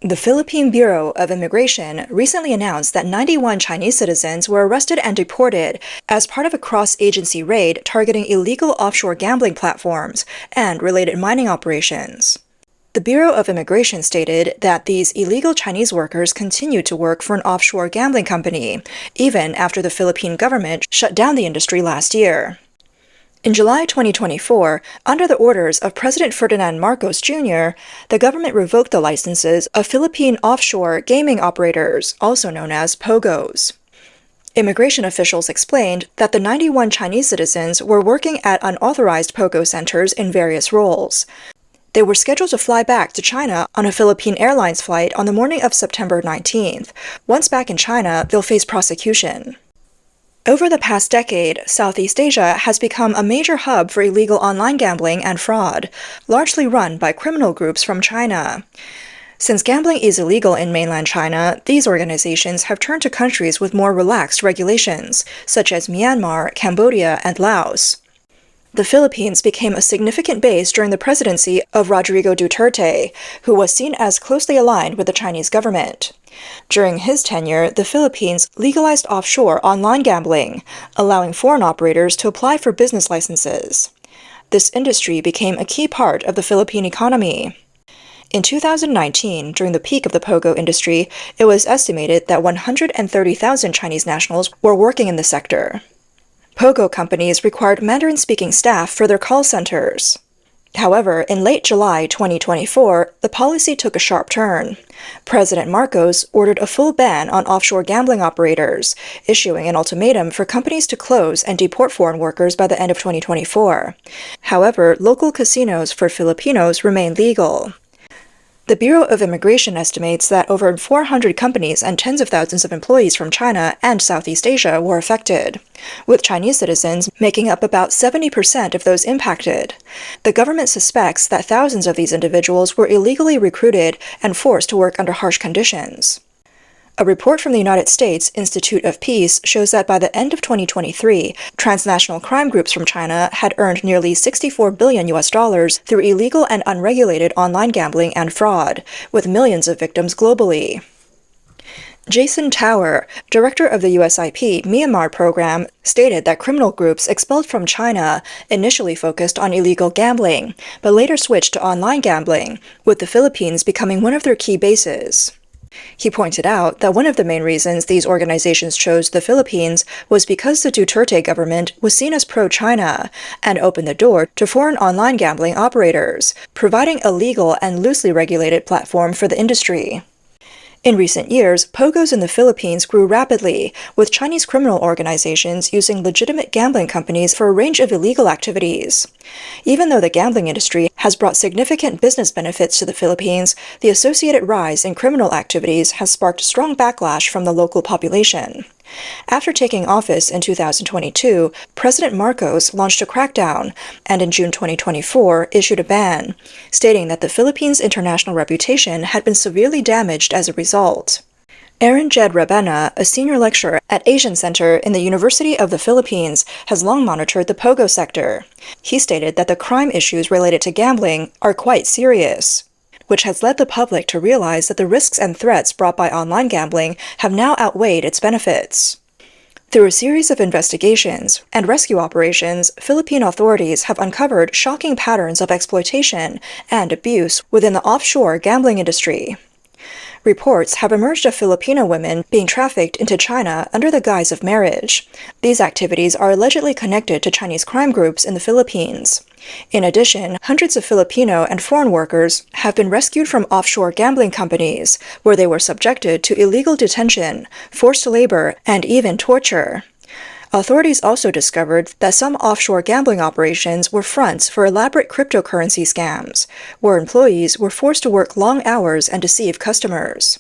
The Philippine Bureau of Immigration recently announced that 91 Chinese citizens were arrested and deported as part of a cross-agency raid targeting illegal offshore gambling platforms and related mining operations. The Bureau of Immigration stated that these illegal Chinese workers continued to work for an offshore gambling company, even after the Philippine government shut down the industry last year. In July 2024, under the orders of President Ferdinand Marcos Jr., the government revoked the licenses of Philippine offshore gaming operators, also known as POGOs. Immigration officials explained that the 91 Chinese citizens were working at unauthorized POGO centers in various roles. They were scheduled to fly back to China on a Philippine Airlines flight on the morning of September 19th. Once back in China, they'll face prosecution. Over the past decade, Southeast Asia has become a major hub for illegal online gambling and fraud, largely run by criminal groups from China. Since gambling is illegal in mainland China, these organizations have turned to countries with more relaxed regulations, such as Myanmar, Cambodia, and Laos. The Philippines became a significant base during the presidency of Rodrigo Duterte, who was seen as closely aligned with the Chinese government. During his tenure, the Philippines legalized offshore online gambling, allowing foreign operators to apply for business licenses. This industry became a key part of the Philippine economy. In 2019, during the peak of the POGO industry, it was estimated that 130,000 Chinese nationals were working in the sector. POGO companies required Mandarin-speaking staff for their call centers. However, in late July 2024, the policy took a sharp turn. President Marcos ordered a full ban on offshore gambling operators, issuing an ultimatum for companies to close and deport foreign workers by the end of 2024. However, local casinos for Filipinos remain legal. The Bureau of Immigration estimates that over 400 companies and tens of thousands of employees from China and Southeast Asia were affected, with Chinese citizens making up about 70% of those impacted. The government suspects that thousands of these individuals were illegally recruited and forced to work under harsh conditions. A report from the United States Institute of Peace shows that by the end of 2023, transnational crime groups from China had earned nearly $64 billion through illegal and unregulated online gambling and fraud, with millions of victims globally. Jason Tower, director of the USIP Myanmar program, stated that criminal groups expelled from China initially focused on illegal gambling, but later switched to online gambling, with the Philippines becoming one of their key bases. He pointed out that one of the main reasons these organizations chose the Philippines was because the Duterte government was seen as pro-China and opened the door to foreign online gambling operators, providing a legal and loosely regulated platform for the industry. In recent years, POGOs in the Philippines grew rapidly, with Chinese criminal organizations using legitimate gambling companies for a range of illegal activities. Even though the gambling industry has brought significant business benefits to the Philippines, the associated rise in criminal activities has sparked strong backlash from the local population. After taking office in 2022, President Marcos launched a crackdown and in June 2024 issued a ban, stating that the Philippines' international reputation had been severely damaged as a result. Aaron Jed Rabena, a senior lecturer at Asian Center in the University of the Philippines, has long monitored the POGO sector. He stated that the crime issues related to gambling are quite serious, which has led the public to realize that the risks and threats brought by online gambling have now outweighed its benefits. Through a series of investigations and rescue operations, Philippine authorities have uncovered shocking patterns of exploitation and abuse within the offshore gambling industry. Reports have emerged of Filipino women being trafficked into China under the guise of marriage. These activities are allegedly connected to Chinese crime groups in the Philippines. In addition, hundreds of Filipino and foreign workers have been rescued from offshore gambling companies, where they were subjected to illegal detention, forced labor, and even torture. Authorities also discovered that some offshore gambling operations were fronts for elaborate cryptocurrency scams, where employees were forced to work long hours and deceive customers.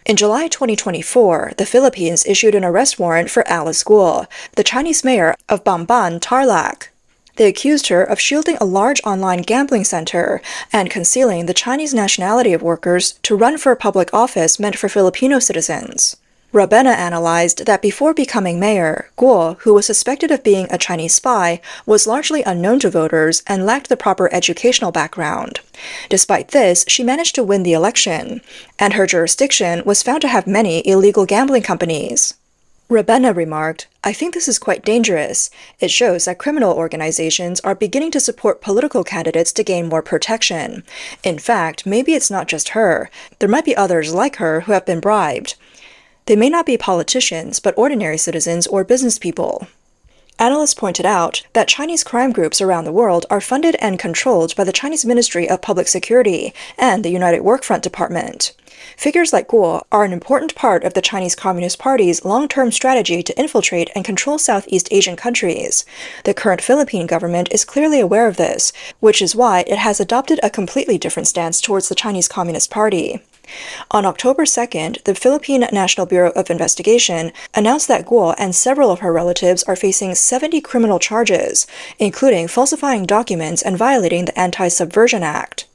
In July 2024, the Philippines issued an arrest warrant for Alice Guo, the Chinese mayor of Bamban, Tarlac. They accused her of shielding a large online gambling center and concealing the Chinese nationality of workers to run for a public office meant for Filipino citizens. Ravenna analyzed that before becoming mayor, Guo, who was suspected of being a Chinese spy, was largely unknown to voters and lacked the proper educational background. Despite this, she managed to win the election, and her jurisdiction was found to have many illegal gambling companies. Ravenna remarked, "I think this is quite dangerous. It shows that criminal organizations are beginning to support political candidates to gain more protection. In fact, maybe it's not just her. There might be others like her who have been bribed. They may not be politicians, but ordinary citizens or business people." Analysts pointed out that Chinese crime groups around the world are funded and controlled by the Chinese Ministry of Public Security and the United Workfront Department. Figures like Guo are an important part of the Chinese Communist Party's long-term strategy to infiltrate and control Southeast Asian countries. The current Philippine government is clearly aware of this, which is why it has adopted a completely different stance towards the Chinese Communist Party. On October 2nd, the Philippine National Bureau of Investigation announced that Guo and several of her relatives are facing 70 criminal charges, including falsifying documents and violating the Anti-Subversion Act.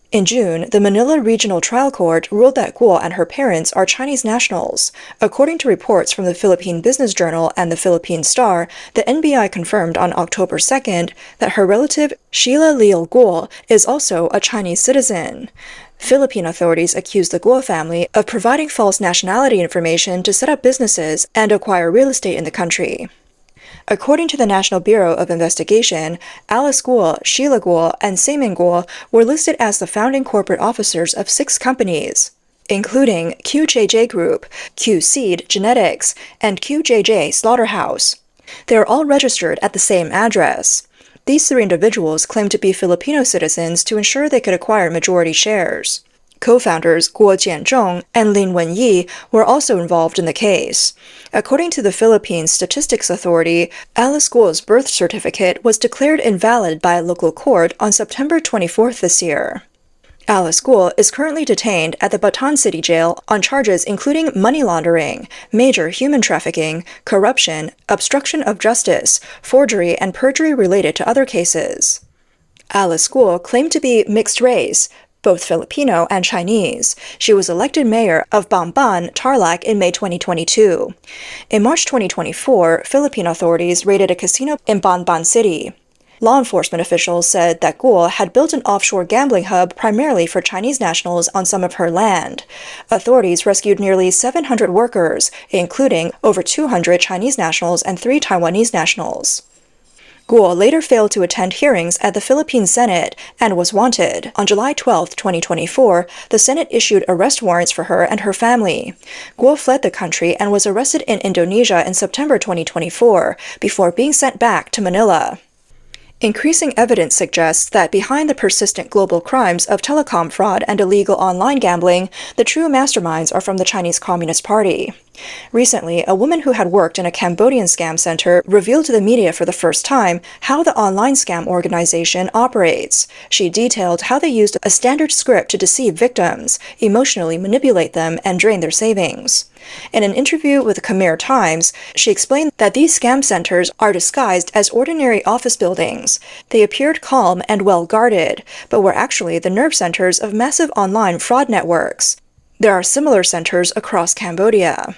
In June, the Manila Regional Trial Court ruled that Guo and her parents are Chinese nationals. According to reports from the Philippine Business Journal and the Philippine Star, the NBI confirmed on October 2nd that her relative Sheila Leal Guo is also a Chinese citizen. Philippine authorities accused the Guo family of providing false nationality information to set up businesses and acquire real estate in the country. According to the National Bureau of Investigation, Alice Guo, Sheila Guo, and Seimin Guo were listed as the founding corporate officers of 6 companies, including QJJ Group, Q Seed Genetics, and QJJ Slaughterhouse. They are all registered at the same address. These 3 individuals claim to be Filipino citizens to ensure they could acquire majority shares. Co-founders Guo Jianzhong and Lin Wenyi were also involved in the case. According to the Philippine Statistics Authority, Alice Guo's birth certificate was declared invalid by a local court on September 24th this year. Alice Guo is currently detained at the Bataan City Jail on charges including money laundering, major human trafficking, corruption, obstruction of justice, forgery, and perjury related to other cases. Alice Guo claimed to be mixed race, both Filipino and Chinese. She was elected mayor of Bamban, Tarlac in May 2022. In March 2024, Philippine authorities raided a casino in Bamban City. Law enforcement officials said that Guo had built an offshore gambling hub primarily for Chinese nationals on some of her land. Authorities rescued nearly 700 workers, including over 200 Chinese nationals and 3 Taiwanese nationals. Guo later failed to attend hearings at the Philippine Senate and was wanted. On July 12, 2024, the Senate issued arrest warrants for her and her family. Guo fled the country and was arrested in Indonesia in September 2024 before being sent back to Manila. Increasing evidence suggests that behind the persistent global crimes of telecom fraud and illegal online gambling, the true masterminds are from the Chinese Communist Party. Recently, a woman who had worked in a Cambodian scam center revealed to the media for the first time how the online scam organization operates. She detailed how they used a standard script to deceive victims, emotionally manipulate them, and drain their savings. In an interview with the Khmer Times, she explained that these scam centers are disguised as ordinary office buildings. They appeared calm and well-guarded, but were actually the nerve centers of massive online fraud networks. There are similar centers across Cambodia.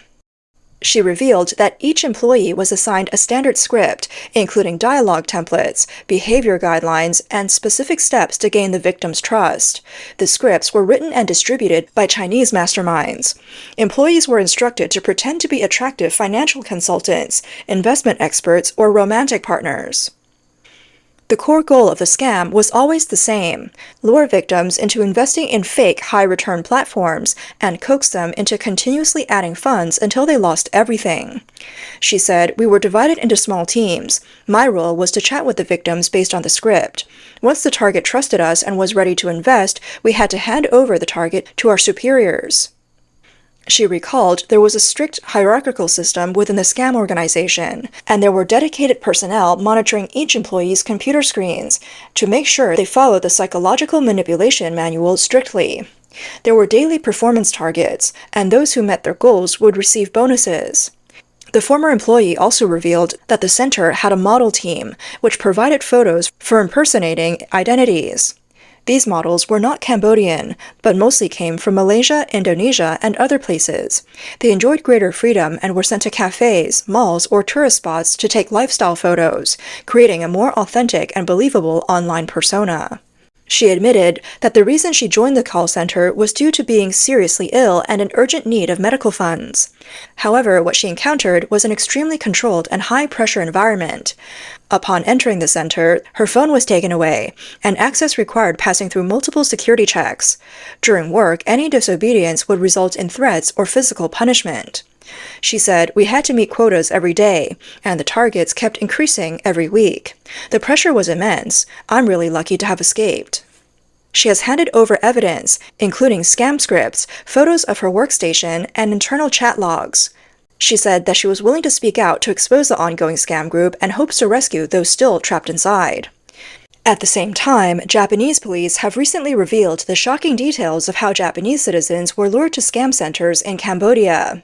She revealed that each employee was assigned a standard script, including dialogue templates, behavior guidelines, and specific steps to gain the victim's trust. The scripts were written and distributed by Chinese masterminds. Employees were instructed to pretend to be attractive financial consultants, investment experts, or romantic partners. The core goal of the scam was always the same: lure victims into investing in fake high-return platforms and coax them into continuously adding funds until they lost everything. She said, "We were divided into small teams. My role was to chat with the victims based on the script. Once the target trusted us and was ready to invest, we had to hand over the target to our superiors." She recalled there was a strict hierarchical system within the scam organization, and there were dedicated personnel monitoring each employee's computer screens to make sure they followed the psychological manipulation manual strictly. There were daily performance targets, and those who met their goals would receive bonuses. The former employee also revealed that the center had a model team, which provided photos for impersonating identities. These models were not Cambodian, but mostly came from Malaysia, Indonesia, and other places. They enjoyed greater freedom and were sent to cafes, malls, or tourist spots to take lifestyle photos, creating a more authentic and believable online persona. She admitted that the reason she joined the call center was due to being seriously ill and in urgent need of medical funds. However, what she encountered was an extremely controlled and high-pressure environment. Upon entering the center, her phone was taken away, and access required passing through multiple security checks. During work, any disobedience would result in threats or physical punishment. She said, "We had to meet quotas every day, and the targets kept increasing every week. The pressure was immense. I'm really lucky to have escaped." She has handed over evidence, including scam scripts, photos of her workstation, and internal chat logs. She said that she was willing to speak out to expose the ongoing scam group and hopes to rescue those still trapped inside. At the same time, Japanese police have recently revealed the shocking details of how Japanese citizens were lured to scam centers in Cambodia.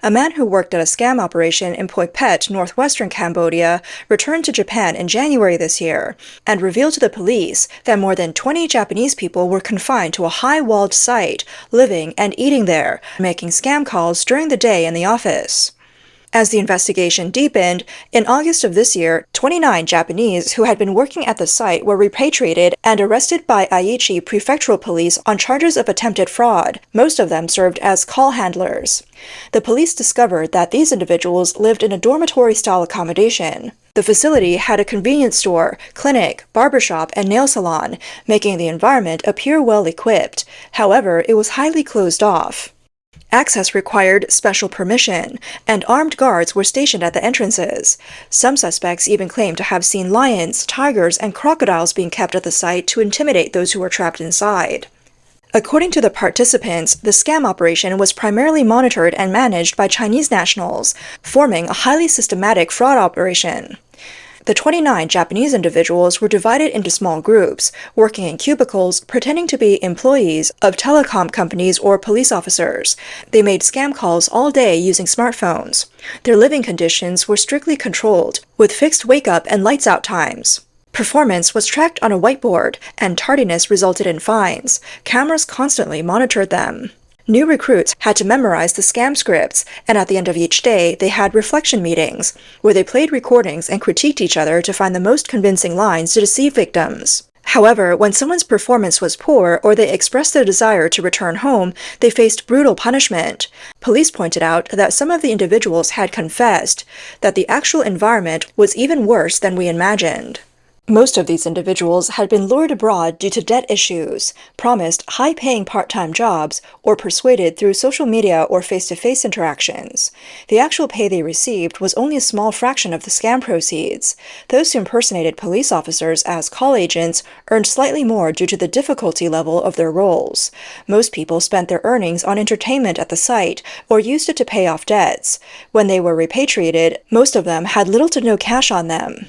A man who worked at a scam operation in Poi Phet, northwestern Cambodia, returned to Japan in January this year and revealed to the police that more than 20 Japanese people were confined to a high-walled site, living and eating there, making scam calls during the day in the office. As the investigation deepened, in August of this year, 29 Japanese who had been working at the site were repatriated and arrested by Aichi Prefectural Police on charges of attempted fraud. Most of them served as call handlers. The police discovered that these individuals lived in a dormitory-style accommodation. The facility had a convenience store, clinic, barbershop, and nail salon, making the environment appear well-equipped. However, it was highly closed off. Access required special permission, and armed guards were stationed at the entrances. Some suspects even claimed to have seen lions, tigers, and crocodiles being kept at the site to intimidate those who were trapped inside. According to the participants, the scam operation was primarily monitored and managed by Chinese nationals, forming a highly systematic fraud operation. The 29 Japanese individuals were divided into small groups, working in cubicles, pretending to be employees of telecom companies or police officers. They made scam calls all day using smartphones. Their living conditions were strictly controlled, with fixed wake-up and lights-out times. Performance was tracked on a whiteboard, and tardiness resulted in fines. Cameras constantly monitored them. New recruits had to memorize the scam scripts, and at the end of each day, they had reflection meetings, where they played recordings and critiqued each other to find the most convincing lines to deceive victims. However, when someone's performance was poor or they expressed their desire to return home, they faced brutal punishment. Police pointed out that some of the individuals had confessed that the actual environment was even worse than we imagined. Most of these individuals had been lured abroad due to debt issues, promised high-paying part-time jobs, or persuaded through social media or face-to-face interactions. The actual pay they received was only a small fraction of the scam proceeds. Those who impersonated police officers as call agents earned slightly more due to the difficulty level of their roles. Most people spent their earnings on entertainment at the site or used it to pay off debts. When they were repatriated, most of them had little to no cash on them.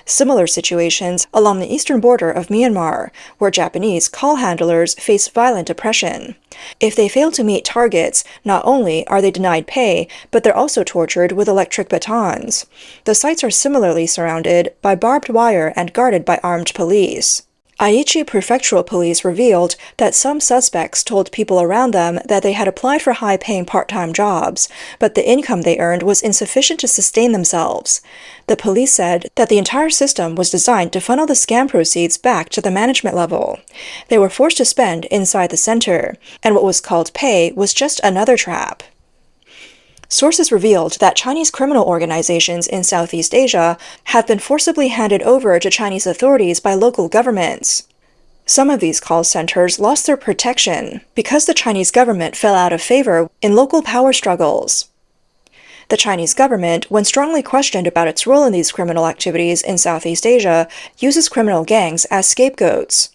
Similar situations along the eastern border of Myanmar, where Japanese call handlers face violent oppression. If they fail to meet targets, not only are they denied pay, but they're also tortured with electric batons. The sites are similarly surrounded by barbed wire and guarded by armed police. Aichi Prefectural Police revealed that some suspects told people around them that they had applied for high-paying part-time jobs, but the income they earned was insufficient to sustain themselves. The police said that the entire system was designed to funnel the scam proceeds back to the management level. They were forced to spend inside the center, and what was called pay was just another trap. Sources revealed that Chinese criminal organizations in Southeast Asia have been forcibly handed over to Chinese authorities by local governments. Some of these call centers lost their protection because the Chinese government fell out of favor in local power struggles. The Chinese government, when strongly questioned about its role in these criminal activities in Southeast Asia, uses criminal gangs as scapegoats.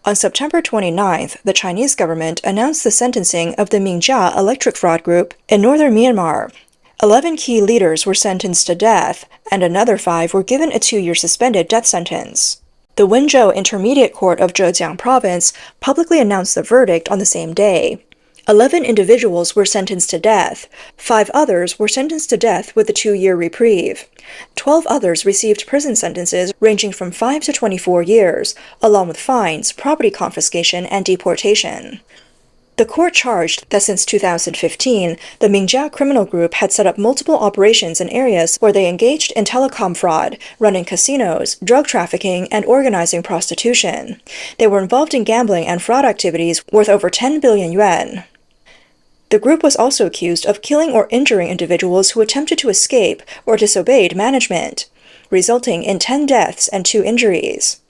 On September 29th, the Chinese government announced the sentencing of the Mingjia electric fraud group in northern Myanmar. 11 key leaders were sentenced to death, and another 5 were given a 2-year suspended death sentence. The Wenzhou Intermediate Court of Zhejiang Province publicly announced the verdict on the same day. 11 individuals were sentenced to death. 5 others were sentenced to death with a 2-year reprieve. 12 others received prison sentences ranging from 5 to 24 years, along with fines, property confiscation, and deportation. The court charged that since 2015, the Mingjia criminal group had set up multiple operations in areas where they engaged in telecom fraud, running casinos, drug trafficking, and organizing prostitution. They were involved in gambling and fraud activities worth over 10 billion yuan. The group was also accused of killing or injuring individuals who attempted to escape or disobeyed management, resulting in 10 deaths and 2 injuries.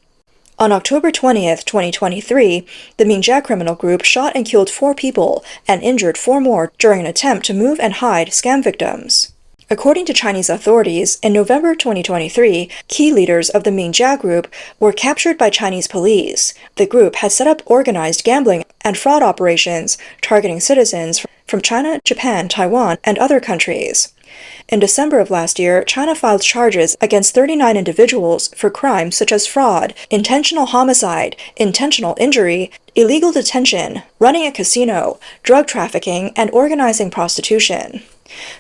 On October 20, 2023, the Mingjia criminal group shot and killed 4 people and injured 4 more during an attempt to move and hide scam victims. According to Chinese authorities, in November 2023, key leaders of the Mingjia group were captured by Chinese police. The group had set up organized gambling and fraud operations targeting citizens from China, Japan, Taiwan, and other countries. In December of last year, China filed charges against 39 individuals for crimes such as fraud, intentional homicide, intentional injury, illegal detention, running a casino, drug trafficking, and organizing prostitution.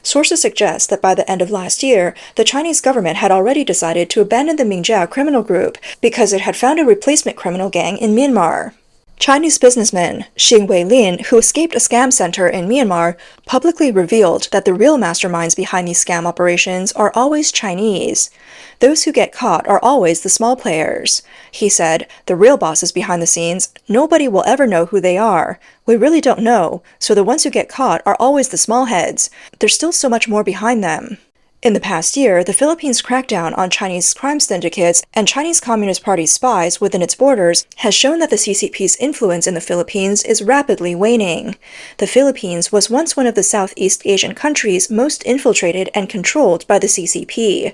Sources suggest that by the end of last year, the Chinese government had already decided to abandon the Mingjia criminal group because it had found a replacement criminal gang in Myanmar. Chinese businessman Xing Weilin, who escaped a scam center in Myanmar, publicly revealed that the real masterminds behind these scam operations are always Chinese. Those who get caught are always the small players. He said, "The real bosses behind the scenes, nobody will ever know who they are. We really don't know, so the ones who get caught are always the small heads. There's still so much more behind them." In the past year, the Philippines' crackdown on Chinese crime syndicates and Chinese Communist Party spies within its borders has shown that the CCP's influence in the Philippines is rapidly waning. The Philippines was once one of the Southeast Asian countries most infiltrated and controlled by the CCP.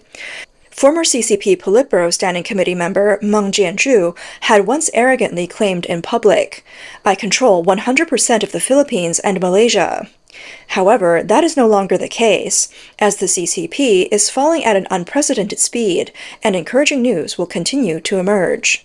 Former CCP Politburo Standing Committee member Meng Jianzhu had once arrogantly claimed in public, "I control 100% of the Philippines and Malaysia." However, that is no longer the case, as the CCP is falling at an unprecedented speed, and encouraging news will continue to emerge.